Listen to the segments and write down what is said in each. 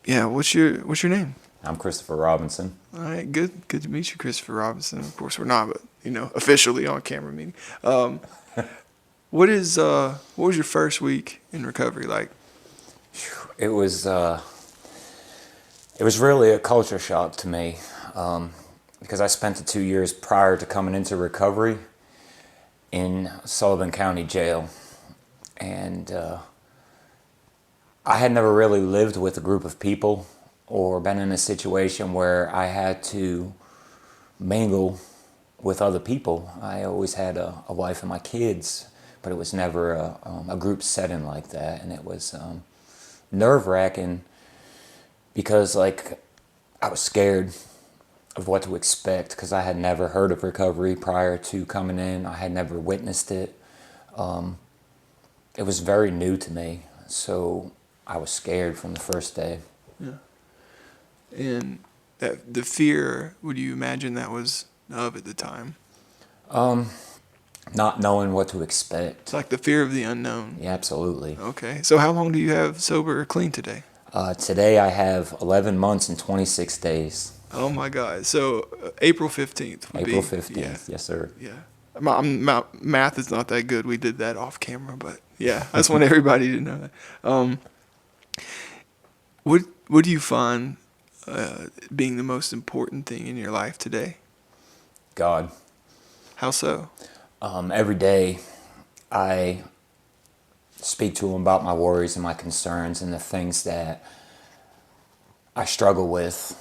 Yeah, what's your name? I'm Christopher Robinson. All right, good to meet you, Christopher Robinson. Of course, we're not, but officially on camera meeting. Um, what was your first week in recovery like? It was it was really a culture shock to me because I spent the 2 years prior to coming into recovery in Sullivan County Jail, and I had never really lived with a group of people or been in a situation where I had to mingle with other people. I always had a wife and my kids, but it was never a group setting like that, and it was nerve-wracking because I was scared of what to expect because I had never heard of recovery prior to coming in. I had never witnessed it. It was very new to me, so I was scared from the first day. Yeah, and the fear. Would you imagine that was of at the time? Not knowing what to It's expect. like the fear of the unknown. Yeah, absolutely. Okay, so how long do you have sober or clean today? Today I have 11 months and 26 days. Oh my God! So April 15th would April be, yeah. 15th, yes sir. Yeah. Math is not that good. We did that off camera, but yeah, I just want everybody to know that. What do you find being the most important thing in your life today? God. How so? Every day I speak to him about my worries and my concerns and the things that I struggle with,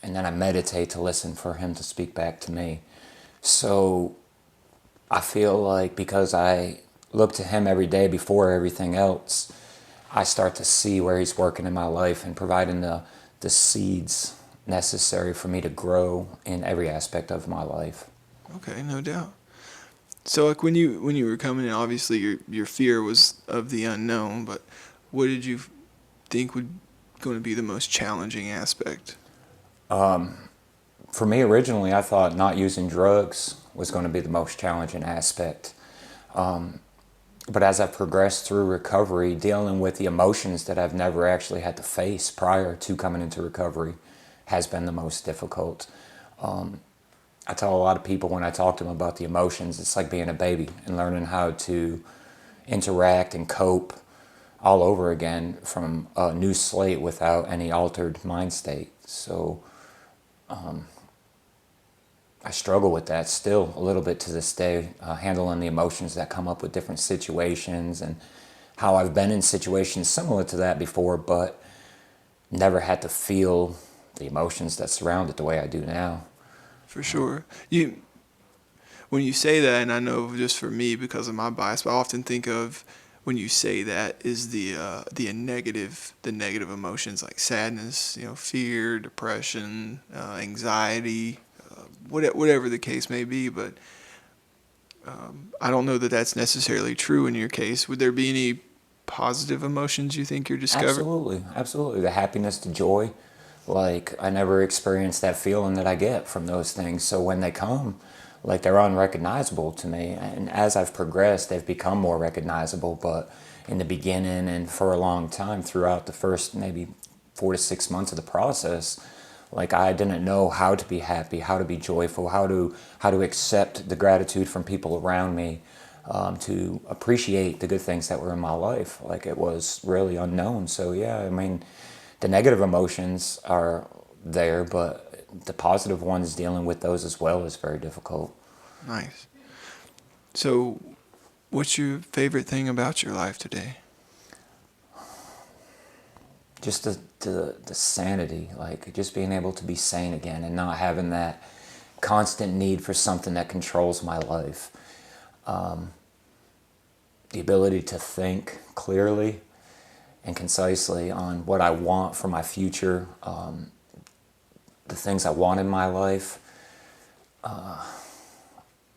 and then I meditate to listen for him to speak back to me. So I feel like because I look to him every day before everything else, I start to see where he's working in my life and providing the seeds necessary for me to grow in every aspect of my life. Okay, no doubt. So like when you were coming in, obviously your fear was of the unknown, but what did you think would going to be the most challenging aspect? For me, originally, I thought not using drugs was going to be the most challenging aspect. But as I've progressed through recovery, dealing with the emotions that I've never actually had to face prior to coming into recovery has been the most difficult. I tell a lot of people when I talk to them about the emotions, it's like being a baby and learning how to interact and cope all over again from a new slate without any altered mind state. So I struggle with that still a little bit to this day, handling the emotions that come up with different situations and how I've been in situations similar to that before, but never had to feel the emotions that surround it the way I do now. For sure. When you say that, and I know just for me because of my bias, but I often think of when you say that is the negative emotions like sadness, fear, depression, anxiety, whatever the case may be. But I don't know that that's necessarily true in your case. Would there be any positive emotions you think you're discovering? Absolutely, absolutely. The happiness, the joy. Like, I never experienced that feeling that I get from those things. So when they come, like, they're unrecognizable to me. And as I've progressed, they've become more recognizable. But in the beginning and for a long time, throughout the first maybe 4 to 6 months of the process, like, I didn't know how to be happy, how to be joyful, how to accept the gratitude from people around me, to appreciate the good things that were in my life. Like, it was really unknown. So yeah, I mean, the negative emotions are there, but the positive ones, dealing with those as well, is very difficult. Nice. So, what's your favorite thing about your life today? Just the sanity, like just being able to be sane again and not having that constant need for something that controls my life. The ability to think clearly and concisely on what I want for my future, the things I want in my life.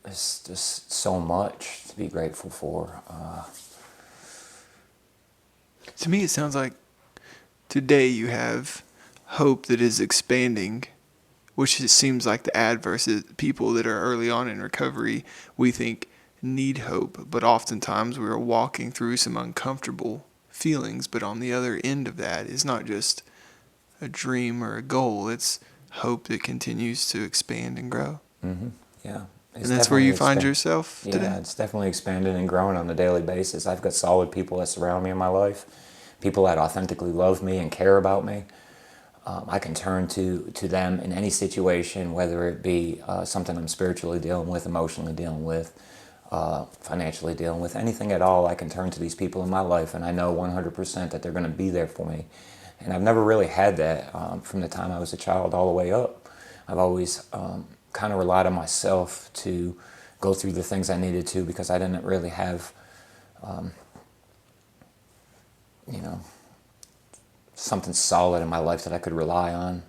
There's just so much to be grateful for. To me, it sounds like today you have hope that is expanding, which it seems like the adverse is people that are early on in recovery, we think need hope, but oftentimes we are walking through some uncomfortable feelings. But on the other end of that is not just a dream or a goal. It's hope that continues to expand and grow. Yeah. And that's where you find yourself Yeah, today? it's definitely expanding and growing on a daily basis. I've got solid people that surround me in my life, people that authentically love me and care about me. I can turn to them in any situation, whether it be something I'm spiritually dealing with, emotionally dealing with, financially dealing with, anything at all. I can turn to these people in my life, and I know 100% that they're going to be there for me. And I've never really had that from the time I was a child all the way up. I've always kind of relied on myself to go through the things I needed to because I didn't really have, you know, something solid in my life that I could rely on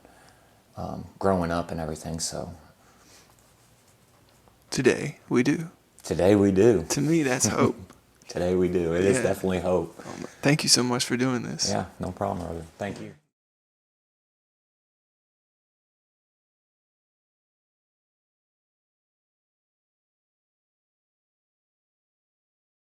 growing up and everything. So Today, we do. today we do. To me, that's hope. Today we do. It is Yeah. definitely hope. Thank you so much for doing this. Yeah, no problem, brother. Thank you.